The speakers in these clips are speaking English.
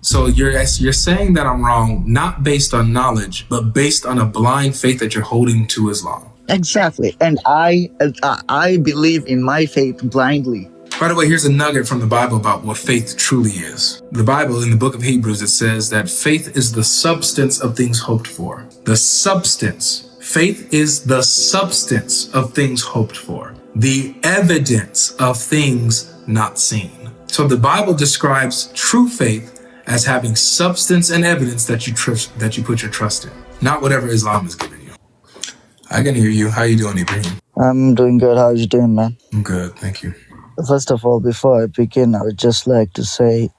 So you're saying that I'm wrong, not based on knowledge, but based on a blind faith that you're holding to Islam. Exactly. And I believe in my faith blindly. By the way, here's a nugget from the Bible about what faith truly is. The Bible, in the book of Hebrews, it says that faith is the substance of things hoped for. The substance. Faith is the substance of things hoped for. The evidence of things not seen. So the Bible describes true faith as having substance and evidence that you put your trust in, not whatever Islam is giving you. I can hear you. How you doing, Ibrahim? I'm doing good. How you doing, man? I'm good, thank you. First of all, before I begin, I would just like to say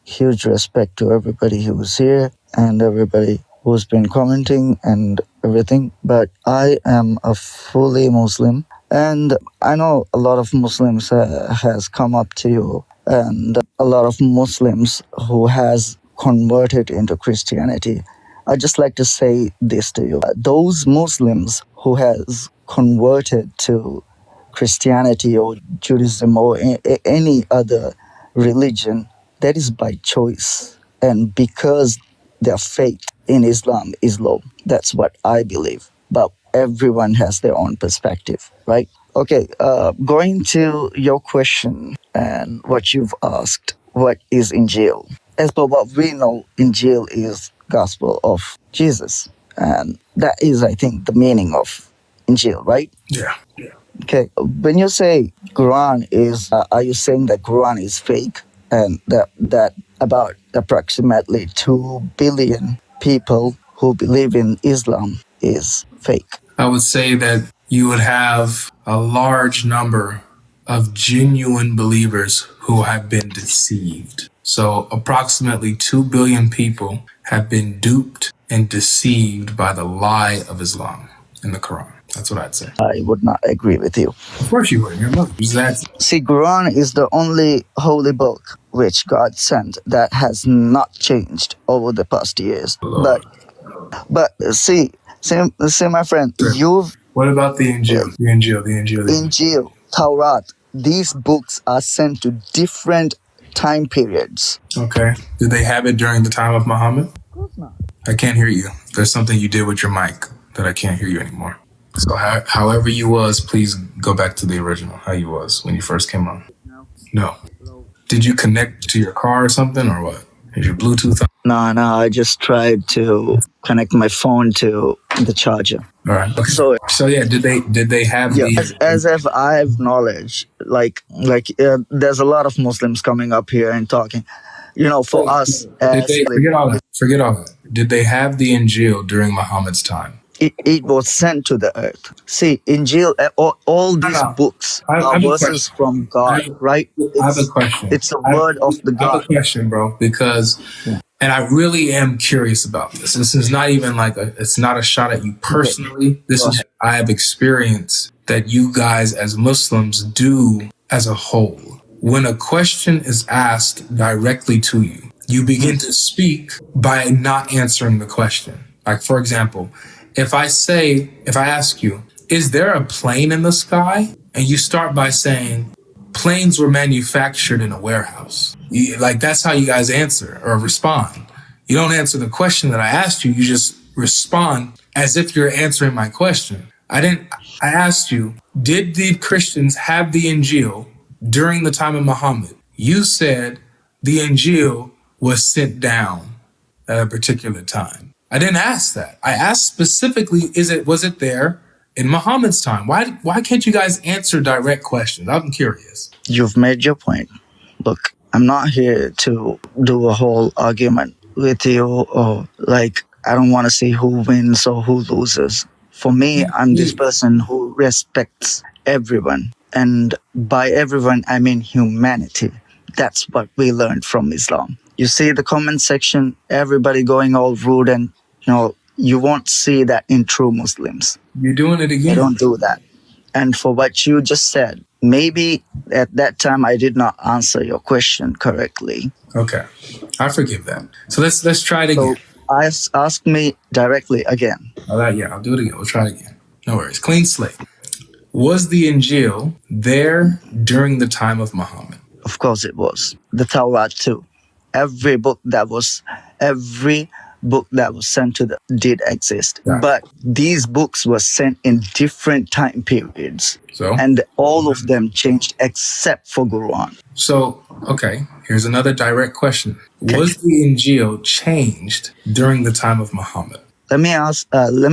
huge respect to everybody who's here and everybody who's been commenting and everything. But I am a fully Muslim, and I know a lot of Muslims has come up to you, and a lot of Muslims who has converted into Christianity. I'd just like to say this to you. Those Muslims who has converted to Christianity or Judaism or any other religion, that is by choice. And because their faith in Islam is low. That's what I believe. But everyone has their own perspective, right? Okay, going to your question and what you've asked, what is Injil? As per what we know, Injil is gospel of Jesus. And that is, I think, the meaning of Injil, right? Yeah. Okay, when you say Quran is, are you saying that Quran is fake and that about approximately 2 billion people who believe in Islam is fake? I would say that you would have a large number of genuine believers who have been deceived. So approximately 2 billion people have been duped and deceived by the lie of Islam in the Quran. That's what I'd say. I would not agree with you. Of course you would. You're Muslim. Exactly. See, Quran is the only holy book which God sent that has not changed over the past years. Lord. But see, my friend, you've... What about the Injil? The Injil. Injil, Taurat, these books are sent to different time periods. Okay. Did they have it during the time of Muhammad? Of course not. I can't hear you. There's something you did with your mic that I can't hear you anymore. So however you was, please go back to the original, how you was when you first came on. No. Did you connect to your car or something, or what? Is your Bluetooth on? No, I just tried to connect my phone to the charger. All right. Okay. So yeah, did they have as if I have knowledge, there's a lot of Muslims coming up here and talking. You know, for us, forget all that. Did they have the Injil during Muhammad's time? It was sent to the earth. See, Injil, all these books are verses from God, right? I have a question. It's the word of the God. I have a question, bro, because, and I really am curious about this. This is not even it's not a shot at you personally. This is, I have experienced that you guys as Muslims do as a whole. When a question is asked directly to you, you begin to speak by not answering the question. Like, for example, if I ask you, is there a plane in the sky? And you start by saying, planes were manufactured in a warehouse. That's how you guys answer or respond. You don't answer the question that I asked you. You just respond as if you're answering my question. I asked you, did the Christians have the Injil during the time of Muhammad? You said the Injil was sent down at a particular time. I didn't ask that. I asked specifically, was it there in Muhammad's time? Why can't you guys answer direct questions? I'm curious. You've made your point. Look, I'm not here to do a whole argument with you or I don't want to see who wins or who loses. For me, I'm this person who respects everyone. And by everyone, I mean humanity. That's what we learned from Islam. You see the comment section, everybody going all rude and, you won't see that in true Muslims. You're doing it again. They don't do that. And for what you just said, maybe at that time I did not answer your question correctly. Okay. I forgive that. So let's try it again. So ask me directly again. All right, yeah, I'll do it again. We'll try it again. No worries. Clean slate. Was the Injil there during the time of Muhammad? Of course it was. The Taurat too. every book that was sent to them did exist. Yeah. But these books were sent in different time periods. So? And all of them changed except for Quran. So, okay, here's another direct question. Was the Injil changed during the time of Muhammad? Let me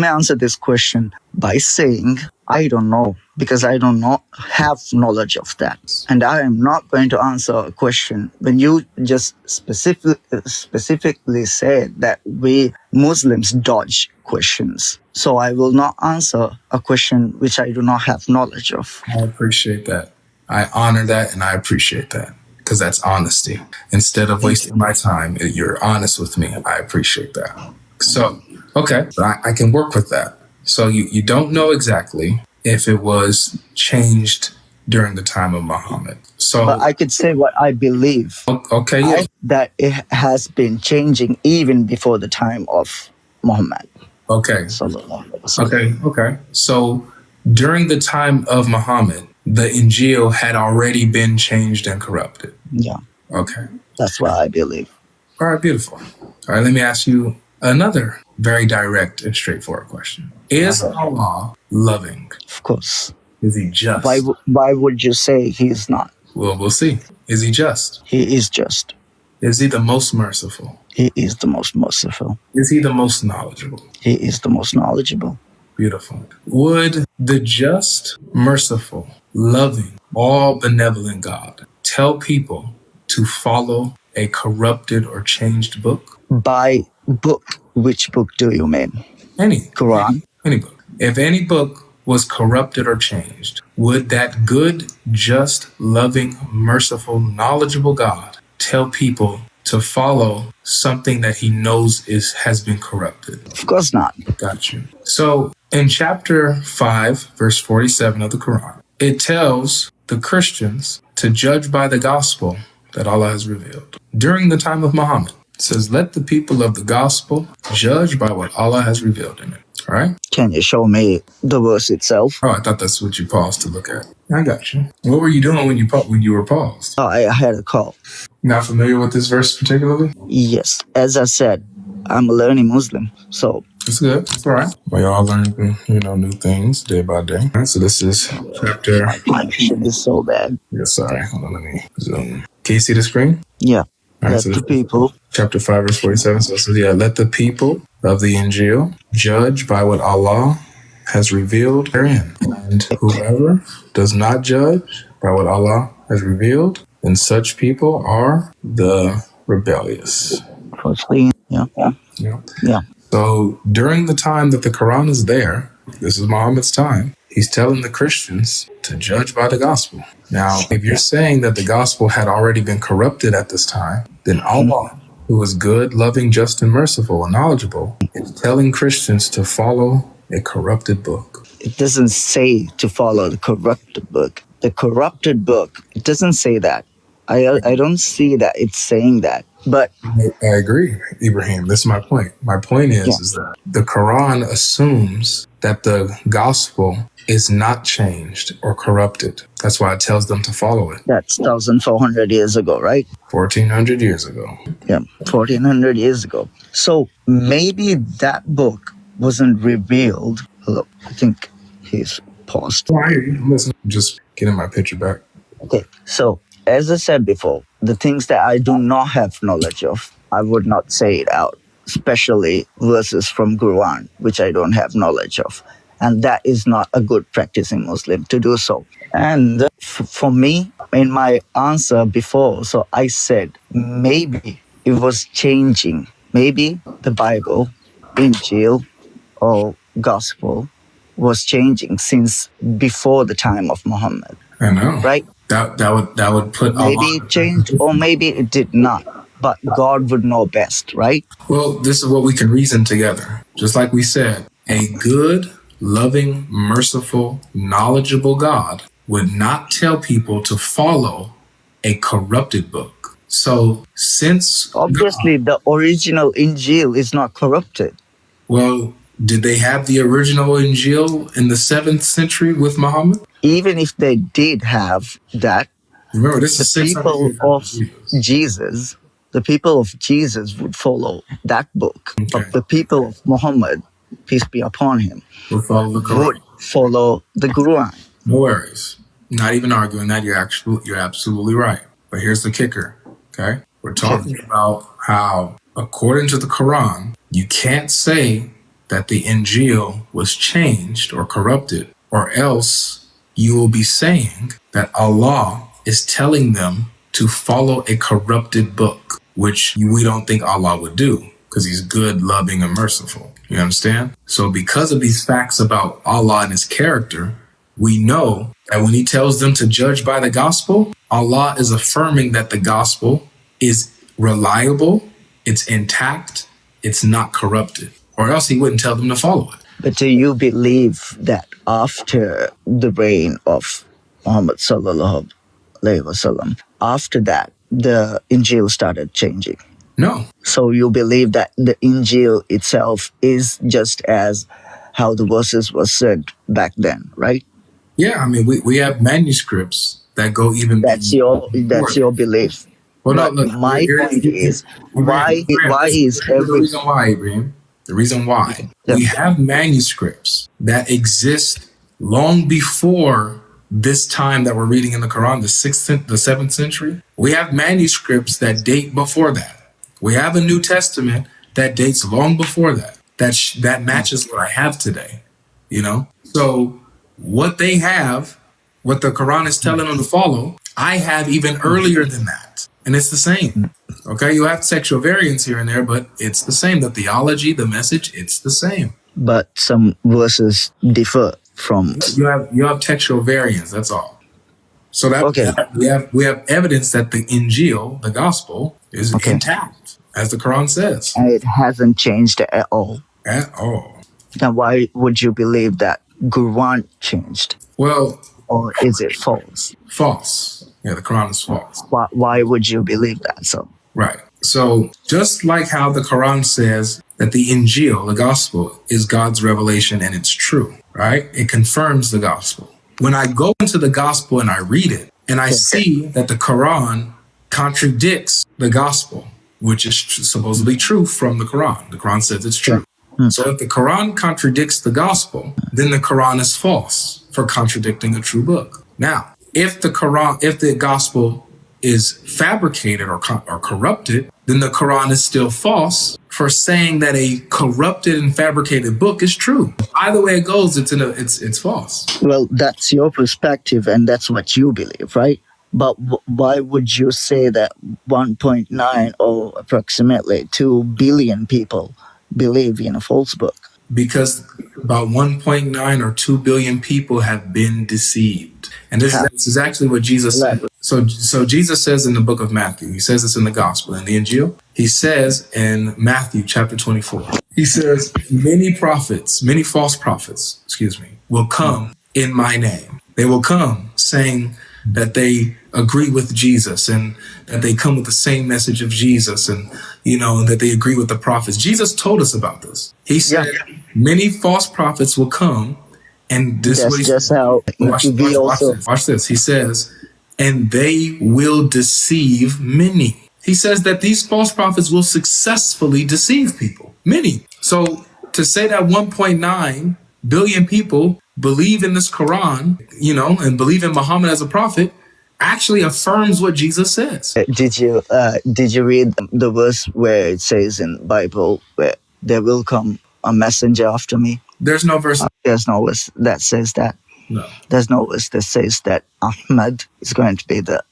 answer this question by saying I don't know, because I don't have knowledge of that, and I am not going to answer a question when you just specifically said that we Muslims dodge questions. So I will not answer a question which I do not have knowledge of. I appreciate that. I honor that, and I appreciate that, because that's honesty. Instead of wasting my time, you're honest with me. I appreciate that. So, okay, I can work with that. So you don't know exactly if it was changed during the time of Muhammad. So, but I could say what I believe. Okay, yeah. That it has been changing even before the time of Muhammad. Okay. Okay. So during the time of Muhammad, the Injil had already been changed and corrupted. Yeah. Okay. That's what I believe. All right, beautiful. All right, let me ask you another very direct and straightforward question. Is Allah loving? Of course. Is he just? Why would you say he is not? Well, we'll see. Is he just? He is just. Is he the most merciful? He is the most merciful. Is he the most knowledgeable? He is the most knowledgeable. Beautiful. Would the just, merciful, loving, all benevolent God tell people to follow a corrupted or changed book? By book, which book do you mean? Any. Quran? Any book. If any book was corrupted or changed, would that good, just, loving, merciful, knowledgeable God tell people to follow something that he knows has been corrupted? Of course not. Got you. So in chapter 5, verse 47 of the Quran, it tells the Christians to judge by the gospel that Allah has revealed. During the time of Muhammad, it says, let the people of the gospel judge by what Allah has revealed in it. All right? Can you show me the verse itself? Oh, I thought that's what you paused to look at. I got you. What were you doing when you were paused? Oh, I had a call. Not familiar with this verse particularly? Yes. As I said, I'm a learning Muslim, so... It's good. It's all right. We all learn, new things day by day. All right, so this is chapter... My vision is so bad. Yeah, sorry. Hold on, let me zoom. Can you see the screen? Yeah. All right, let the people... Chapter 5, verse 47. So it says, let the people of the Injil judge by what Allah has revealed therein. And whoever does not judge by what Allah has revealed, then such people are the rebellious. Yeah. So during the time that the Quran is there, this is Muhammad's time, he's telling the Christians to judge by the gospel. Now, if you're saying that the gospel had already been corrupted at this time, then Allah, who is good, loving, just, and merciful, and knowledgeable, is telling Christians to follow a corrupted book. It doesn't say to follow the corrupted book. The corrupted book, it doesn't say that. I don't see that it's saying that. But I agree, Ibrahim. This is my point. My point is that the Quran assumes that the gospel is not changed or corrupted. That's why it tells them to follow it. That's 1,400 years ago, right? 1,400 years ago. Yeah, 1,400 years ago. So maybe that book wasn't revealed. Hello, I think he's paused. Oh, I hear you. Listen, just getting my picture back. Okay, so as I said before, the things that I do not have knowledge of, I would not say it out, especially verses from Quran, which I don't have knowledge of. And that is not a good practice in Muslim to do so. And for me, in my answer before, so I said maybe it was changing. Maybe the Bible, Injil, or Gospel was changing since before the time of Muhammad. I know. Right? That would put maybe it changed or maybe it did not. But God would know best, right? Well, this is what we can reason together. Just like we said, a good, loving, merciful, knowledgeable God would not tell people to follow a corrupted book. So since... Obviously, the original Injil is not corrupted. Well, did they have the original Injil in the 7th century with Muhammad? Even if they did have that, remember, this is the people of Jesus the people of Jesus would follow that book. Okay. But the people of Muhammad, peace be upon him, We'll follow the Quran. would follow the Quran. No worries. Not even arguing that. You're absolutely right. But here's the kicker. Okay. We're talking about how, according to the Quran, you can't say that the Injil was changed or corrupted, or else you will be saying that Allah is telling them to follow a corrupted book, which we don't think Allah would do because he's good, loving, and merciful. You understand? So because of these facts about Allah and his character, we know that when he tells them to judge by the gospel, Allah is affirming that the gospel is reliable, it's intact, it's not corrupted, or else he wouldn't tell them to follow it. But do you believe that after the reign of Muhammad sallallahu alaihi wasallam, after that, the Injil started changing? No. So you believe that the Injil itself is just as how the verses were said back then, right? Yeah, I mean, we have manuscripts that go even. That's your belief. Well, no, But look, my point is, why is the reason why, Ibrahim? The reason why we have manuscripts that exist long before this time that we're reading in the Quran, the 7th century. We have manuscripts that date before that. We have a New Testament that dates long before that. That matches what I have today. You know, so what they have, what the Quran is telling them to follow, I have even earlier than that. And it's the same. Okay, you have textual variants here and there, but it's the same. The theology, the message, it's the same. But some verses differ from. You have textual variants. That's all. So that we have evidence that the Injil, the gospel, is intact, as the Quran says. And it hasn't changed at all. At all. Then why would you believe that Quran changed? Well, or is it false? False. Yeah, the Quran is false. Why would you believe that? So. Right. So just like how the Quran says that the Injil, the gospel, is God's revelation and it's true, right? It confirms the gospel. When I go into the gospel and I read it and I see that the Quran contradicts the gospel, which is supposedly true from the Quran says it's true. So if the Quran contradicts the gospel, then the Quran is false for contradicting a true book. Now, if the gospel is fabricated or corrupted, then the Quran is still false for saying that a corrupted and fabricated book is true. Either way it goes, it's false. Well, that's your perspective and that's what you believe, right? But why would you say that 1.9 or approximately 2 billion people believe in a false book? Because about 1.9 or 2 billion people have been deceived. And this is actually what Jesus said. So Jesus says in the book of Matthew, he says this in the gospel, in the Injil, he says in Matthew chapter 24, he says, many false prophets, will come in my name. They will come saying that they agree with Jesus and that they come with the same message of Jesus and, that they agree with the prophets. Jesus told us about this. He said, many false prophets will come and this is just how watch this. He says, and they will deceive many. He says that these false prophets will successfully deceive people. Many. So to say that 1.9 billion people believe in this Quran, and believe in Muhammad as a prophet, actually affirms what Jesus says. Did you read the verse where it says in Bible where there will come a messenger after me? There's no verse. There's no verse that says that. No. There's no verse that says that Ahmad is going to be the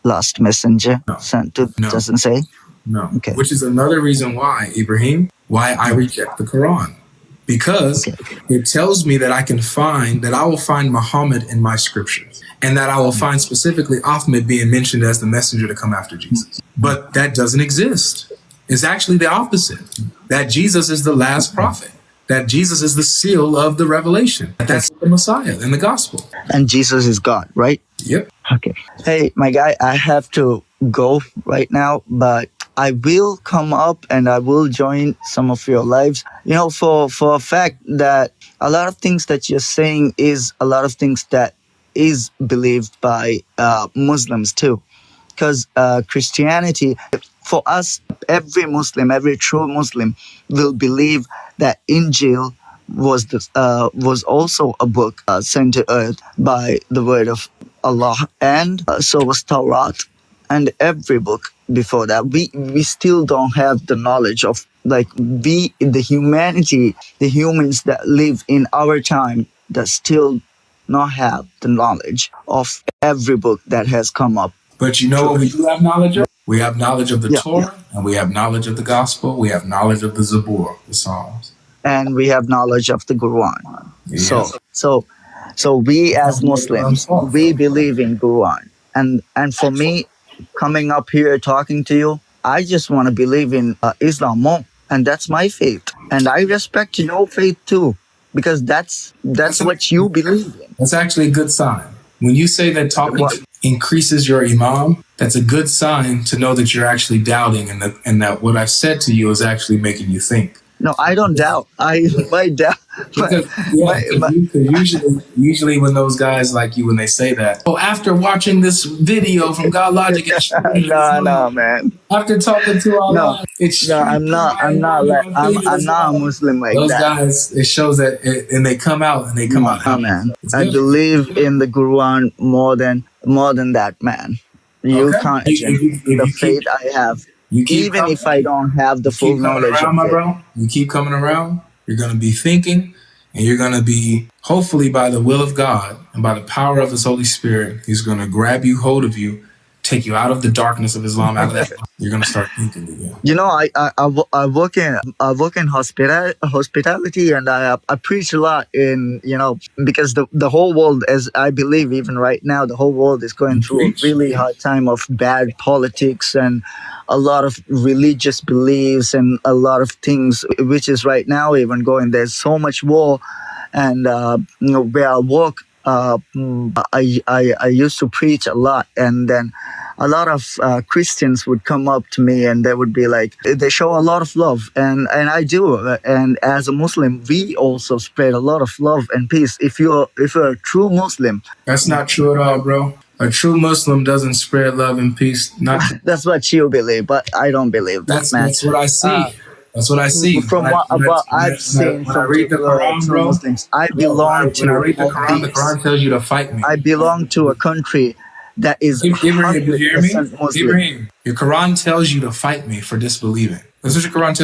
last messenger sent to. No. Doesn't say. No. Okay. Which is another reason why, Ibrahim, why I reject the Quran. Because it tells me that I will find Muhammad in my scriptures. And that I will find specifically Ahmed being mentioned as the messenger to come after Jesus. But that doesn't exist. It's actually the opposite. That Jesus is the last prophet. That Jesus is the seal of the revelation. That's the Messiah in the gospel. And Jesus is God, right? Yep. Okay. Hey, my guy, I have to go right now, but I will come up and I will join some of your lives. For a fact that a lot of things that you're saying is a lot of things that is believed by Muslims too. because Christianity, for us, every Muslim, every true Muslim will believe that Injil was also a book sent to earth by the word of Allah, and so was Torah, and every book before that. We still don't have the knowledge of, like, the humanity, the humans that live in our time, that still not have the knowledge of every book that has come up. But you know what we do have knowledge of? We have knowledge of the Yeah. Torah, and we have knowledge of the Gospel. We have knowledge of the Zabur, the Psalms. And we have knowledge of the Quran. Yeah. So we as Muslims, we believe in Quran. And for me, coming up here talking to you, I just want to believe in Islam more, and that's my faith. And I respect your faith too, because that's what you believe in. That's actually a good sign. When you say that talking increases your imam, that's a good sign to know that you're actually doubting, and that what I've said to you is actually making you think. No, I don't doubt. I might doubt. Because usually when those guys like you, when they say that, after watching this video from GodLogic, no, man. After talking to Allah, I'm not a Muslim like those that. Those guys, it shows that, and they come out No, man. I believe in the Quran more than that, man. You can't imagine the faith I have. Even if I don't have the full knowledge of it. Bro, you keep coming around, you're going to be thinking, and you're going to be, hopefully by the will of God and by the power of His Holy Spirit, He's going to grab you, hold of you, take you out of the darkness of Islam, out of that. You're going to start thinking again. You know, I work in hospitality, and I preach a lot in, because the whole world, as I believe even right now, the whole world is going through a really hard time of bad politics and a lot of religious beliefs and a lot of things, which is right now even going. There's so much war, and where I work, I used to preach a lot, and then a lot of Christians would come up to me and they would be like, they show a lot of love, and I do. And as a Muslim, we also spread a lot of love and peace. If you're a true Muslim, that's not true at all, bro. A true Muslim doesn't spread love and peace. That's what you believe, but I don't believe that, man. That's what I see. That's what I see. From what I've seen from Muslims, I belong to. When I read the Quran tells you to fight me. I belong to a country that is 100% Muslim. Ibrahim, your Quran tells you to fight me for disbelieving. That's what your Quran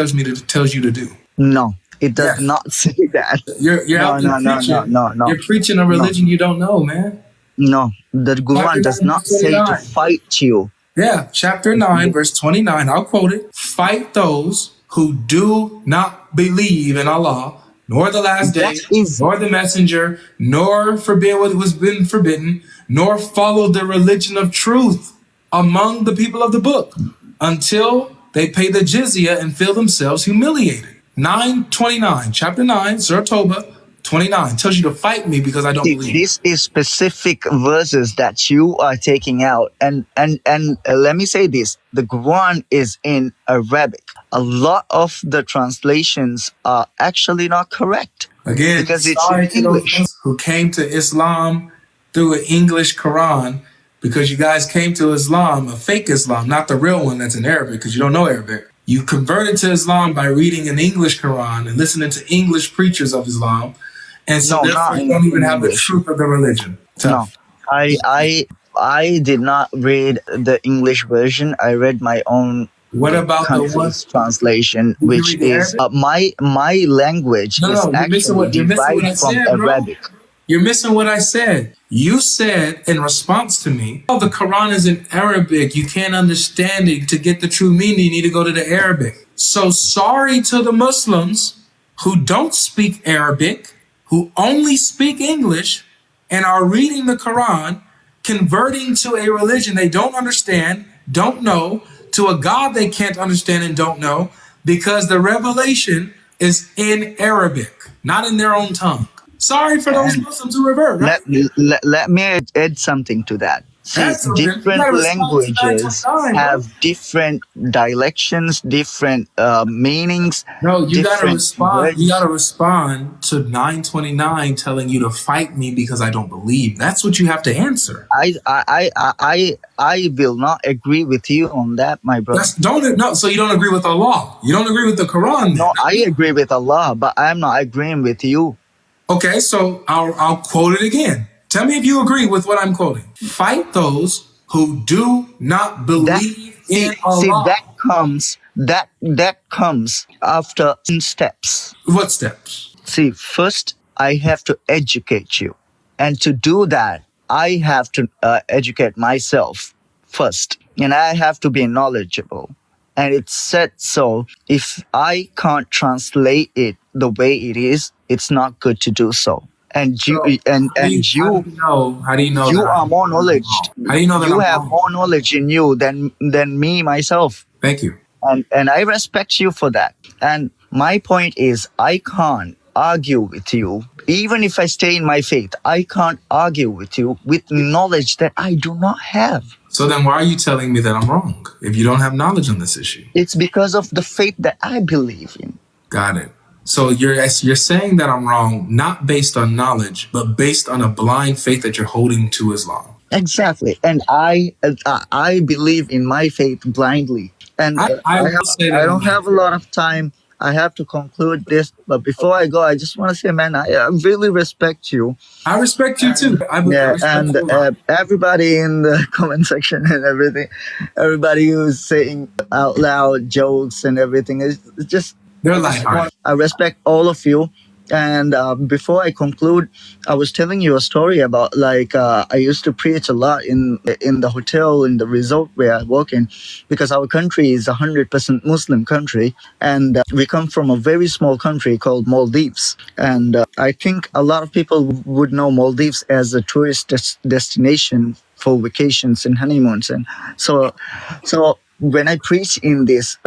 tells you to do. No, it does not say that. No. You're preaching a religion you don't know, man. No, the Quran does not say to fight you. Yeah, chapter 9, verse 29, I'll quote it. Fight those who do not believe in Allah, nor the last day, nor the messenger, nor forbid what was been forbidden, nor follow the religion of truth among the people of the book, until they pay the jizya and feel themselves humiliated. 9:29, chapter 9, Surah Toba, 29, tells you to fight me because I don't believe. This is specific verses that you are taking out. And let me say this. The Quran is in Arabic. A lot of the translations are actually not correct. Again, because it's in English. Who came to Islam through an English Quran, because you guys came to Islam, a fake Islam, not the real one that's in Arabic, because you don't know Arabic. You converted to Islam by reading an English Quran and listening to English preachers of Islam. And so therefore you don't even have the truth of the religion. Tough. No, I did not read the English version. I read my own. What about the one translation, which is my language is actually derived from Arabic. You're missing what I said. You said in response to me, the Quran is in Arabic. You can't understand it. To get the true meaning, you need to go to the Arabic. So sorry to the Muslims who don't speak Arabic, who only speak English and are reading the Quran, converting to a religion they don't understand, don't know, to a God they can't understand and don't know, because the revelation is in Arabic, not in their own tongue. Sorry for those Muslims who revert. Right? Let me add something to that. See, different languages have different directions, different meanings, No, you gotta different respond. You words. gotta respond to 929 telling you to fight me because I don't believe. That's what you have to answer. I will not agree with you on that, my brother. So you don't agree with Allah. You don't agree with the Quran. No, I agree with Allah, but I'm not agreeing with you. Okay, so I'll quote it again. Tell me if you agree with what I'm quoting. Fight those who do not believe in Allah. See, that comes after steps. What steps? See, first I have to educate you, and to do that, I have to educate myself first, and I have to be knowledgeable. And it's said so. If I can't translate it the way it is, it's not good to do so. And you how do you know you that are more knowledge. How do you know that you I'm have wrong? more knowledge in you than me myself. Thank you. And I respect you for that. And my point is, I can't argue with you. Even if I stay in my faith, I can't argue with you with knowledge that I do not have. So then why are you telling me that I'm wrong if you don't have knowledge on this issue? It's because of the faith that I believe in. Got it. So you're saying that I'm wrong, not based on knowledge, but based on a blind faith that you're holding to Islam. Exactly. And I believe in my faith blindly. And I don't have a lot of time. I have to conclude this. But before I go, I just want to say, man, I really respect you. I respect you too. Everybody in the comment section and everything, everybody who's saying out loud jokes and everything, it's just... They're lighthearted. I respect all of you. And before I conclude, I was telling you a story about I used to preach a lot in the hotel, in the resort where I work in, because our country is 100% Muslim country, and we come from a very small country called Maldives. And I think a lot of people would know Maldives as a tourist destination for vacations and honeymoons. And so when I preach in this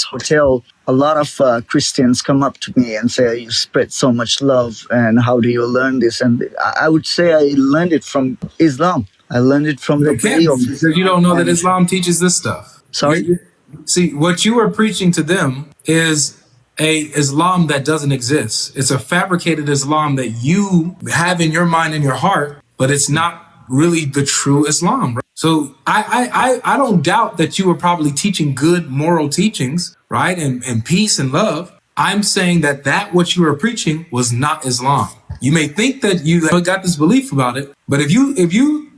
hotel, a lot of Christians come up to me and say, "You spread so much love, and how do you learn this?" And I would say I learned it from Islam. I learned it from the way of... Because you don't know that Islam teaches this stuff. Sorry? See, what you are preaching to them is a Islam that doesn't exist. It's a fabricated Islam that you have in your mind and your heart, but it's not really the true Islam. Right? So I don't doubt that you were probably teaching good moral teachings, right? And peace and love. I'm saying that what you were preaching was not Islam. You may think that you got this belief about it, but if you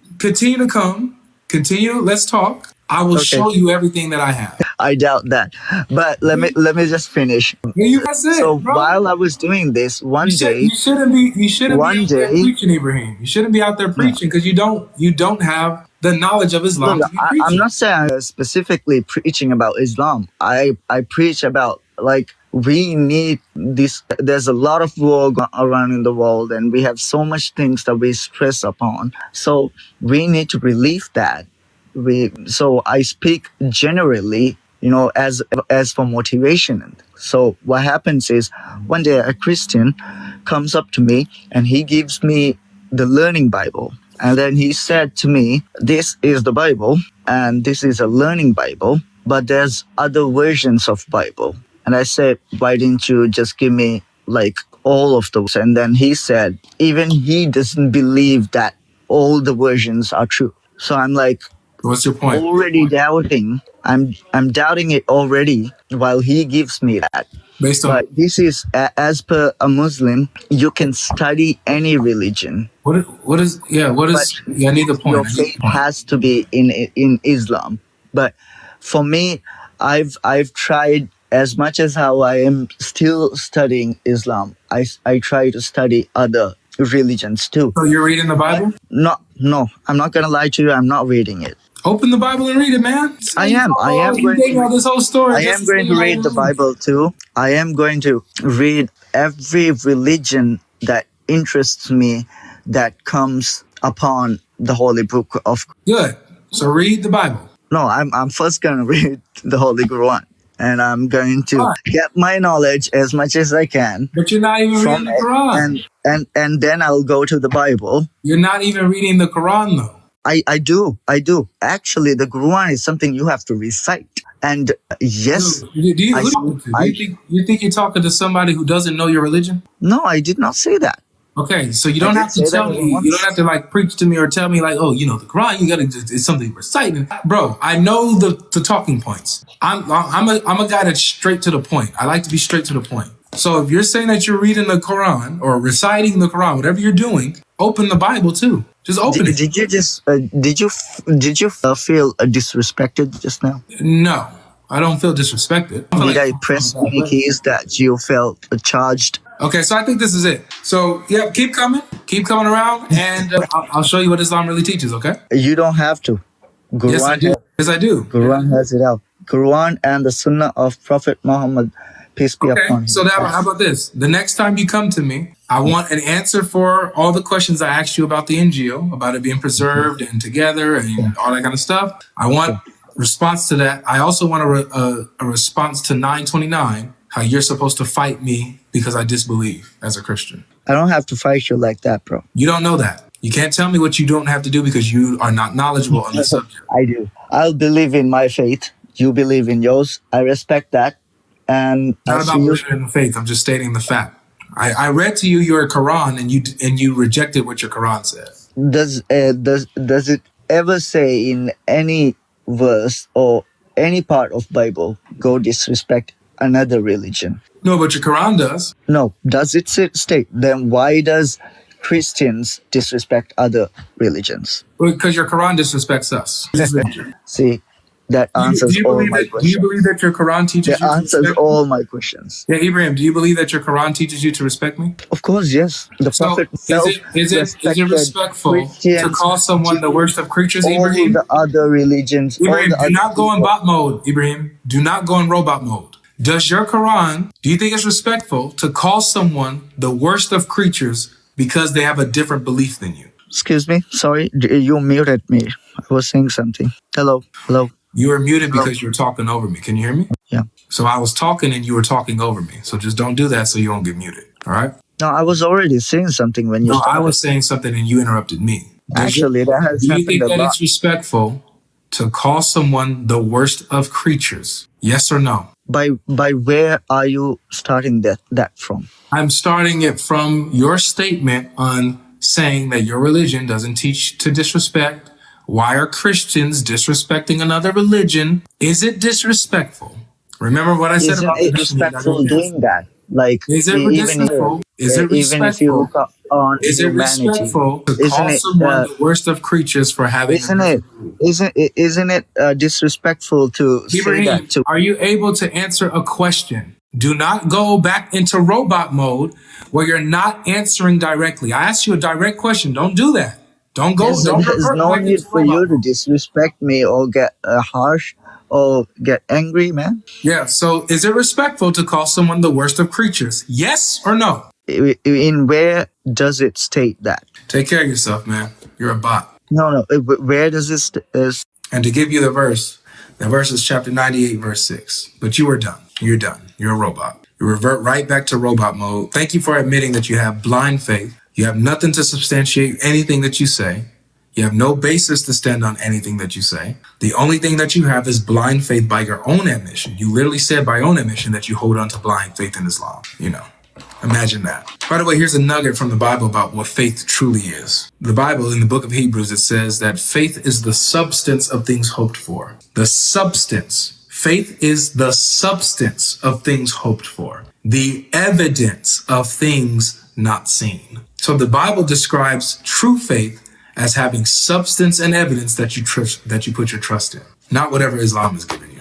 let's talk. I will show you everything that I have. I doubt that. But let me just finish. While I was doing this, one day you shouldn't be out there preaching, Ibrahim. You shouldn't be out there preaching because you don't have the knowledge of Islam. Look, I'm not saying I'm specifically preaching about Islam. I preach about we need this. There's a lot of war around in the world, and we have so much things that we stress upon. So we need to relieve that. So I speak generally, as for motivation. So what happens is, one day a Christian comes up to me and he gives me the Learning Bible. And then he said to me, "This is the Bible, and this is a Learning Bible, but there's other versions of Bible." And I said, "Why didn't you just give me all of those?" And then he said, even he doesn't believe that all the versions are true. So I'm like, what's your point? Already doubting. I'm doubting it already while he gives me that. But this is, as per a Muslim, you can study any religion. I need the point. Your faith has to be in Islam. But for me, I've tried, as much as how I am still studying Islam, I try to study other religions too. So you're reading the Bible? No, I'm not gonna lie to you. I'm not reading it. Open the Bible and read it, man. I am going to read the Bible too. I am going to read every religion that interests me, that comes upon the Holy Book of... Good. So read the Bible. No, I'm first going to read the Holy Quran. And I'm going to get my knowledge as much as I can. But you're not even reading the Quran. And then I'll go to the Bible. You're not even reading the Quran, though. I do. Actually, the Quran is something you have to recite. And yes, Who do you talk to? You think you're talking to somebody who doesn't know your religion? No, I did not say that. Okay, so you I don't did have to say that tell me. even once. You don't have to like preach to me or tell me like, oh, you know, the Quran. You gotta it's something reciting, bro. I know the talking points. I'm a guy that's straight to the point. I like to be straight to the point. So if you're saying that you're reading the Quran or reciting the Quran, whatever you're doing, open the Bible too. Just open it. Did you feel disrespected just now? No, I don't feel disrespected. Did I press any keys that you felt charged? Okay, so I think this is it. So yeah, keep coming around, and I'll show you what Islam really teaches. Okay? You don't have to. Quran Yes, I do. Yes, I do. Quran has it out. Quran and the Sunnah of Prophet Muhammad, peace be upon him. So how about this? The next time you come to me, I want an answer for all the questions I asked you about the Injil, about it being preserved and together and all that kind of stuff. I want response to that. I also want a response to 929, how you're supposed to fight me because I disbelieve as a Christian. I don't have to fight you like that, bro. You don't know that. You can't tell me what you don't have to do because you are not knowledgeable on the subject. I do. I'll believe in my faith. You believe in yours. I respect that. And not about believing in the faith. I'm just stating the fact. I read to you your Quran and you rejected what your Quran said. Does it ever say in any verse or any part of Bible, go disrespect another religion? No, but your Quran does. No. Does it state? Then why does Christians disrespect other religions? Because your Quran disrespects us. See, that answers all my questions. Do you believe that your Quran teaches you to respect me? That answers all my questions. Yeah, Ibrahim, do you believe that your Quran teaches you to respect me? Of course, yes. The Prophet is it respectful to call someone the worst of creatures, Ibrahim? All the other religions. Ibrahim, do not go in bot mode, Ibrahim. Do not go in robot mode. Does your Quran, do you think it's respectful to call someone the worst of creatures because they have a different belief than you? Excuse me? Sorry, you muted me. I was saying something. Hello? You were muted because you were talking over me. Can you hear me? Yeah. So I was talking and you were talking over me. So just don't do that so you won't get muted. All right? No, I was already saying something when you started. I was saying something and you interrupted me. Actually, that has happened a lot. Do you think that it's respectful to call someone the worst of creatures? Yes or no? By where are you starting that from? I'm starting it from your statement on saying that your religion doesn't teach to disrespect. Why are Christians disrespecting another religion? Is it disrespectul? Remember what I said about it disrespectful doing that? Like, is it respectful? Is it respectful? If you look on is it respectful to call someone the worst of creatures for having? Isn't it disrespectful to say that? Are you able to answer a question? Do not go back into robot mode where you're not answering directly. I asked you a direct question. Don't do that. Don't go. There's no need for you to disrespect me or get harsh or get angry, man. Yeah. So is it respectful to call someone the worst of creatures? Yes or no? In where does it state that? Take care of yourself, man. You're a bot. No. Where does it? And to give you the verse is chapter 98, verse 6. But you are done. You're done. You're a robot. You revert right back to robot mode. Thank you for admitting that you have blind faith. You have nothing to substantiate anything that you say. You have no basis to stand on anything that you say. The only thing that you have is blind faith by your own admission. You literally said by own admission that you hold on to blind faith in Islam. You know, imagine that. By the way, here's a nugget from the Bible about what faith truly is. The Bible, in the book of Hebrews, it says that faith is the substance of things hoped for. The substance. Faith is the substance of things hoped for. The evidence of things not seen. So the Bible describes true faith as having substance and evidence that you put your trust in, not whatever Islam is giving.